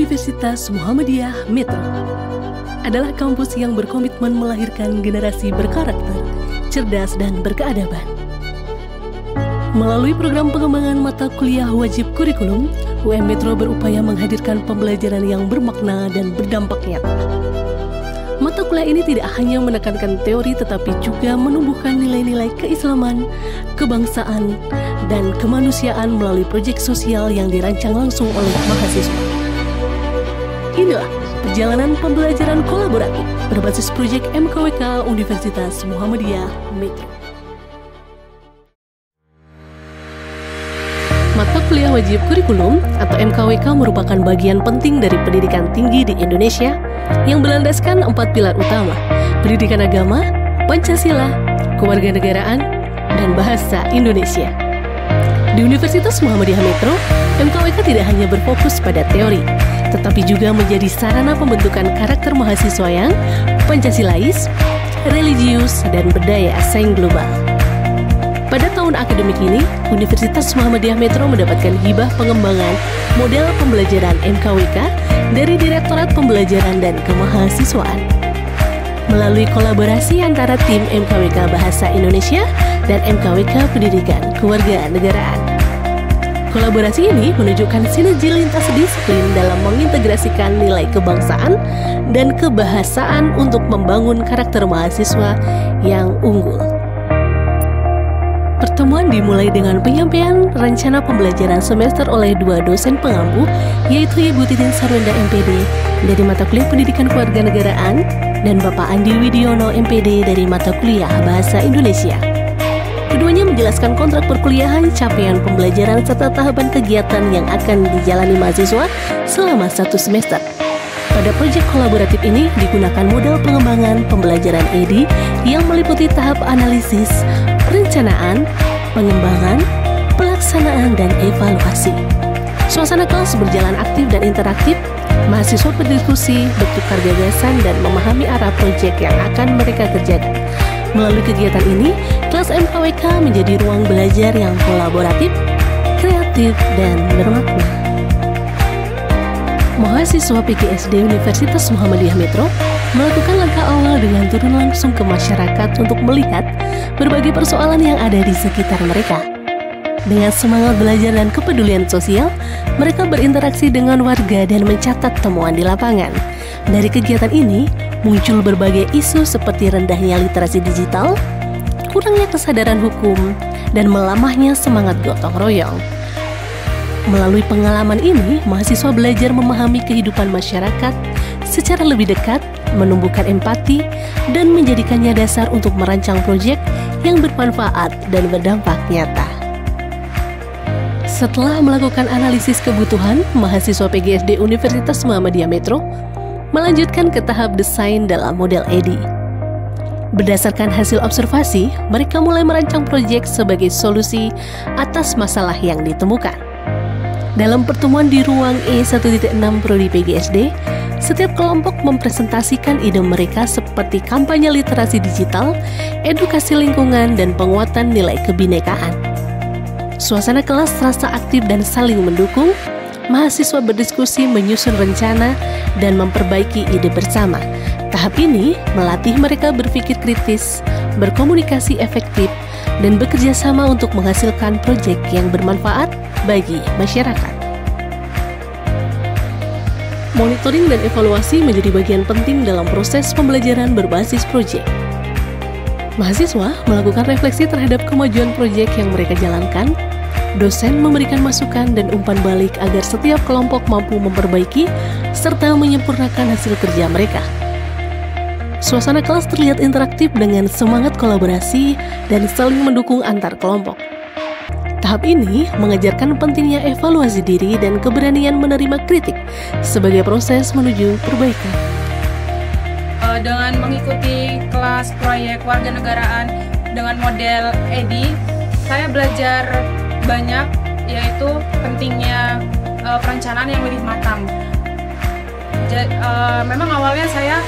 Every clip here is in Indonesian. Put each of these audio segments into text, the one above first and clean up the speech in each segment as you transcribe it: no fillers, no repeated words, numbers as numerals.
Universitas Muhammadiyah Metro adalah kampus yang berkomitmen melahirkan generasi berkarakter, cerdas, dan berkeadaban. Melalui program pengembangan mata kuliah wajib kurikulum, UM Metro berupaya menghadirkan pembelajaran yang bermakna dan berdampak nyata. Mata kuliah ini tidak hanya menekankan teori tetapi juga menumbuhkan nilai-nilai keislaman, kebangsaan, dan kemanusiaan melalui proyek sosial yang dirancang langsung oleh mahasiswa. Inilah perjalanan pembelajaran kolaboratif berbasis proyek MKWK Universitas Muhammadiyah Metro. Mata kuliah wajib kurikulum atau MKWK merupakan bagian penting dari pendidikan tinggi di Indonesia yang berlandaskan 4 pilar utama: pendidikan agama, Pancasila, kewarganegaraan, dan bahasa Indonesia. Di Universitas Muhammadiyah Metro, MKWK tidak hanya berfokus pada teori, tetapi juga menjadi sarana pembentukan karakter mahasiswa yang Pancasilais, religius, dan berdaya saing global. Pada tahun akademik ini, Universitas Muhammadiyah Metro mendapatkan hibah pengembangan model pembelajaran MKWK dari Direktorat Pembelajaran dan Kemahasiswaan. Melalui kolaborasi antara tim MKWK Bahasa Indonesia dan MKWK Pendidikan Kewarganegaraan. Kolaborasi ini menunjukkan sinergi lintas disiplin dalam mengintegrasikan nilai kebangsaan dan kebahasaan untuk membangun karakter mahasiswa yang unggul. Pertemuan dimulai dengan penyampaian rencana pembelajaran semester oleh 2 dosen pengampu, yaitu Ibu Titin Sarwenda MPD dari mata kuliah Pendidikan Kewarganegaraan dan Bapak Andi Widiono MPD dari mata kuliah Bahasa Indonesia. Keduanya menjelaskan kontrak perkuliahan, capaian pembelajaran, serta tahapan kegiatan yang akan dijalani mahasiswa selama 1 semester. Pada proyek kolaboratif ini digunakan model pengembangan pembelajaran EDI yang meliputi tahap analisis, perencanaan, pengembangan, pelaksanaan, dan evaluasi. Suasana kelas berjalan aktif dan interaktif. Mahasiswa berdiskusi, bertukar gagasan, dan memahami arah proyek yang akan mereka kerjakan. Melalui kegiatan ini, kelas MKWK menjadi ruang belajar yang kolaboratif, kreatif, dan bermakna. Mahasiswa PGSD Universitas Muhammadiyah Metro melakukan langkah awal dengan turun langsung ke masyarakat untuk melihat berbagai persoalan yang ada di sekitar mereka. Dengan semangat belajar dan kepedulian sosial, mereka berinteraksi dengan warga dan mencatat temuan di lapangan. Dari kegiatan ini, muncul berbagai isu seperti rendahnya literasi digital, kurangnya kesadaran hukum, dan melamahnya semangat gotong royong. Melalui pengalaman ini, mahasiswa belajar memahami kehidupan masyarakat secara lebih dekat, menumbuhkan empati, dan menjadikannya dasar untuk merancang proyek yang bermanfaat dan berdampak nyata. Setelah melakukan analisis kebutuhan, mahasiswa PGSD Universitas Muhammadiyah Metro melanjutkan ke tahap desain dalam model EDI. Berdasarkan hasil observasi, mereka mulai merancang proyek sebagai solusi atas masalah yang ditemukan. Dalam pertemuan di ruang E1.6 Prodi PGSD, setiap kelompok mempresentasikan ide mereka seperti kampanye literasi digital, edukasi lingkungan, dan penguatan nilai kebinekaan. Suasana kelas terasa aktif dan saling mendukung. Mahasiswa berdiskusi, menyusun rencana, dan memperbaiki ide bersama. Tahap ini melatih mereka berpikir kritis, berkomunikasi efektif, dan bekerja sama untuk menghasilkan proyek yang bermanfaat bagi masyarakat. Monitoring dan evaluasi menjadi bagian penting dalam proses pembelajaran berbasis proyek. Mahasiswa melakukan refleksi terhadap kemajuan proyek yang mereka jalankan. Dosen memberikan masukan dan umpan balik agar setiap kelompok mampu memperbaiki serta menyempurnakan hasil kerja mereka. Suasana kelas terlihat interaktif dengan semangat kolaborasi dan saling mendukung antar kelompok. Tahap ini mengajarkan pentingnya evaluasi diri dan keberanian menerima kritik sebagai proses menuju perbaikan. Dengan mengikuti kelas proyek warganegaraan dengan model EDI, saya belajar banyak, yaitu pentingnya perencanaan yang lebih matang. Memang awalnya saya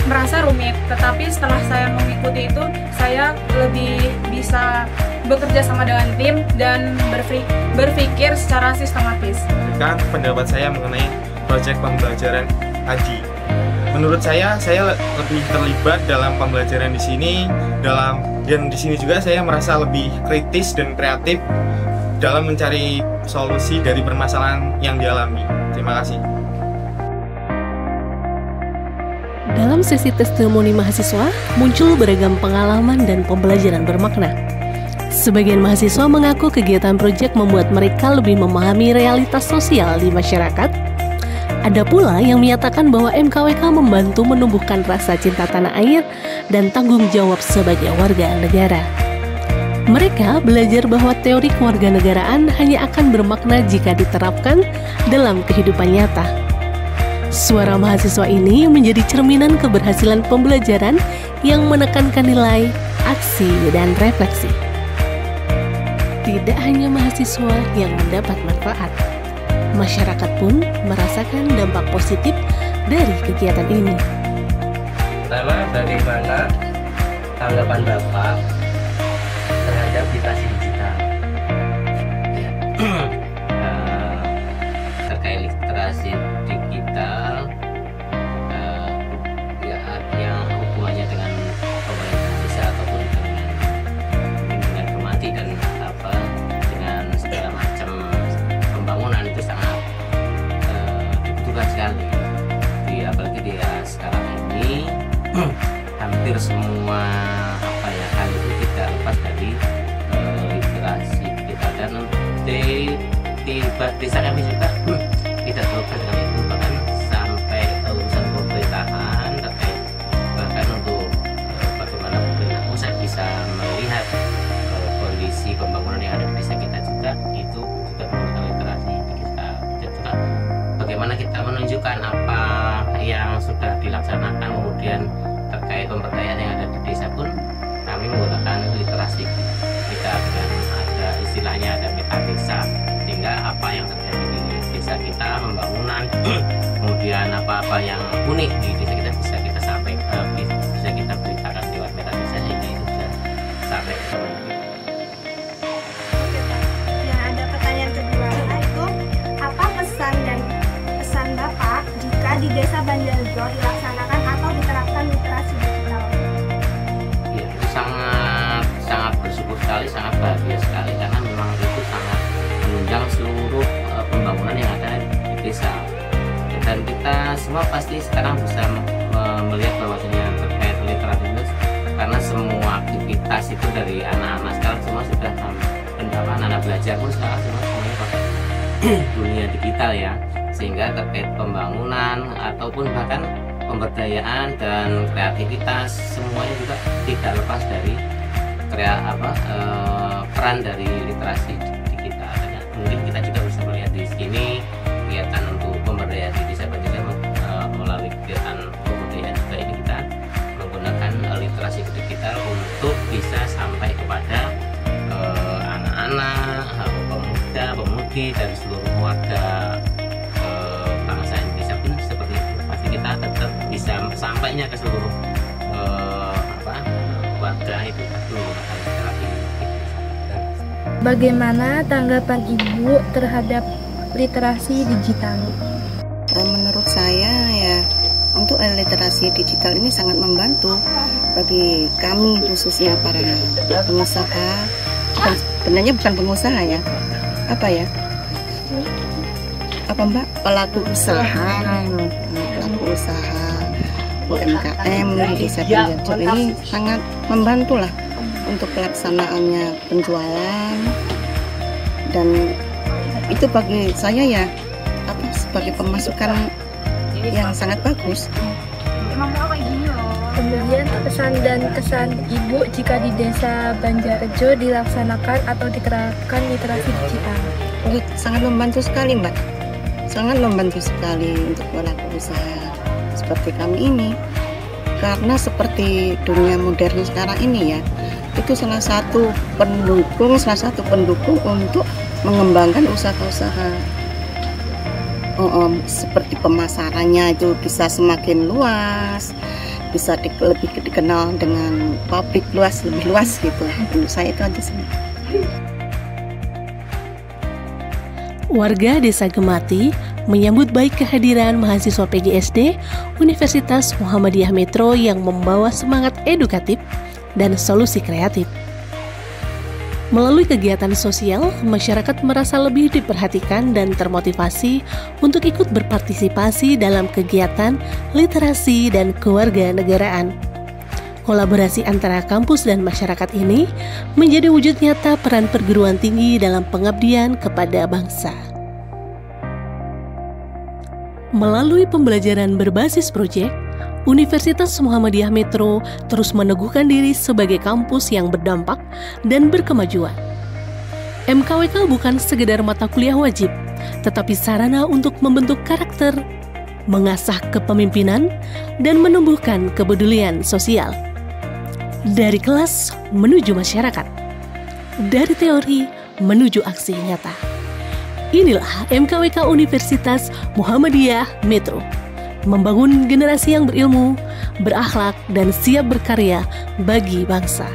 merasa rumit, tetapi setelah saya mengikuti itu, saya lebih bisa bekerja sama dengan tim dan berpikir secara sistematis. Berikan pendapat saya mengenai proyek pembelajaran haji. Menurut saya lebih terlibat dalam pembelajaran di sini, dan di sini juga saya merasa lebih kritis dan kreatif dalam mencari solusi dari permasalahan yang dialami. Terima kasih. Dalam sesi testimoni mahasiswa, muncul beragam pengalaman dan pembelajaran bermakna. Sebagian mahasiswa mengaku kegiatan proyek membuat mereka lebih memahami realitas sosial di masyarakat. Ada pula yang menyatakan bahwa MKWK membantu menumbuhkan rasa cinta tanah air dan tanggung jawab sebagai warga negara. Mereka belajar bahwa teori kewarganegaraan hanya akan bermakna jika diterapkan dalam kehidupan nyata. Suara mahasiswa ini menjadi cerminan keberhasilan pembelajaran yang menekankan nilai, aksi, dan refleksi. Tidak hanya mahasiswa yang mendapat manfaat, masyarakat pun merasakan dampak positif dari kegiatan ini. Pertama, bagaimana tanggapan Bapak terhadap literasi digital? Terkait literasi digital, yang hubungannya dengan pemerintah desa ataupun dengan kemati dan dengan segala macam pembangunan itu sangat dibutuhkan sekali. Apalagi di sekarang ini hampir semua hal itu tidak lepas dari literasi digital, dan di desa kami juga tidak terlepas dengan itu, bahkan sampai urusan pemerintahan terkait bahkan untuk bagaimana pemerintah pusat bisa melihat kondisi pembangunan yang ada di desa kita juga, itu juga menggunakan literasi digital. Dan juga bagaimana kita menunjukkan apa yang sudah dilaksanakan, kemudian terkait pemberdayaan yang ada di desa pun kami menggunakan literasi kita dengan ada istilahnya ada meta desa, sehingga apa yang terjadi di desa kita, pembangunan kemudian apa-apa yang unik di desa kita bisa kita sampaikan, bisa kita beritakan lewat meta desa, sehingga itu bisa sampai ke teman-teman. Nah, ada pertanyaan kedua, yaitu apa pesan Bapak jika di desa Banjarjo dilaksanakan atau diterapkan literasi digital? Ya, itu sangat bersyukur sekali, sangat bahagia sekali, karena memang itu sangat menunjang seluruh pembangunan yang ada di desa. Dan kita semua pasti sekarang bisa melihat bahwasanya terkait literasi itu, karena semua aktivitas itu dari anak-anak sekarang semua sudah anak-anak belajar pun semuanya pakai dunia digital ya, sehingga terkait pembangunan ataupun bahkan pemberdayaan dan kreativitas semuanya juga tidak lepas dari peran dari literasi digital. Dan mungkin kita juga bisa melihat di sini kegiatan untuk pemberdayaan di desa Banjarjo melalui kegiatan pemberdayaan juga ini kita menggunakan literasi digital untuk bisa sampai kepada anak-anak, pemuda, pemudi dan seluruh warga bangsa Indonesia pun seperti itu. Pasti kita tetap bisa sampainya ke seluruh warga itu menggunakan literasi. Bagaimana tanggapan Ibu terhadap literasi digital? Menurut saya ya, untuk literasi digital ini sangat membantu bagi kami, khususnya para pengusaha. Sebenarnya bukan pengusaha ya, Mbak? Pelaku usaha UMKM di desa Banjarjo ini sangat membantu lah untuk pelaksanaannya penjualan, dan itu bagi saya ya sebagai pemasukan yang sangat bagus. Kemudian pesan dan kesan Ibu jika di desa Banjarjo dilaksanakan atau diterapkan literasi digital. Sangat membantu sekali, Mbak. Sangat membantu sekali untuk pelaku usaha seperti kami ini. Karena seperti dunia modern sekarang ini ya, itu salah satu pendukung untuk mengembangkan usaha-usaha. Seperti pemasarannya itu bisa semakin luas, bisa lebih dikenal dengan publik lebih luas gitu. Menurut saya itu aja sih. Warga Desa Gemati menyambut baik kehadiran mahasiswa PGSD Universitas Muhammadiyah Metro yang membawa semangat edukatif dan solusi kreatif. Melalui kegiatan sosial, masyarakat merasa lebih diperhatikan dan termotivasi untuk ikut berpartisipasi dalam kegiatan literasi dan kewarganegaraan. Kolaborasi antara kampus dan masyarakat ini menjadi wujud nyata peran perguruan tinggi dalam pengabdian kepada bangsa. Melalui pembelajaran berbasis proyek, Universitas Muhammadiyah Metro terus meneguhkan diri sebagai kampus yang berdampak dan berkemajuan. MKWK bukan sekedar mata kuliah wajib, tetapi sarana untuk membentuk karakter, mengasah kepemimpinan, dan menumbuhkan kepedulian sosial. Dari kelas menuju masyarakat, dari teori menuju aksi nyata. Inilah MKWK Universitas Muhammadiyah Metro, membangun generasi yang berilmu, berakhlak, dan siap berkarya bagi bangsa.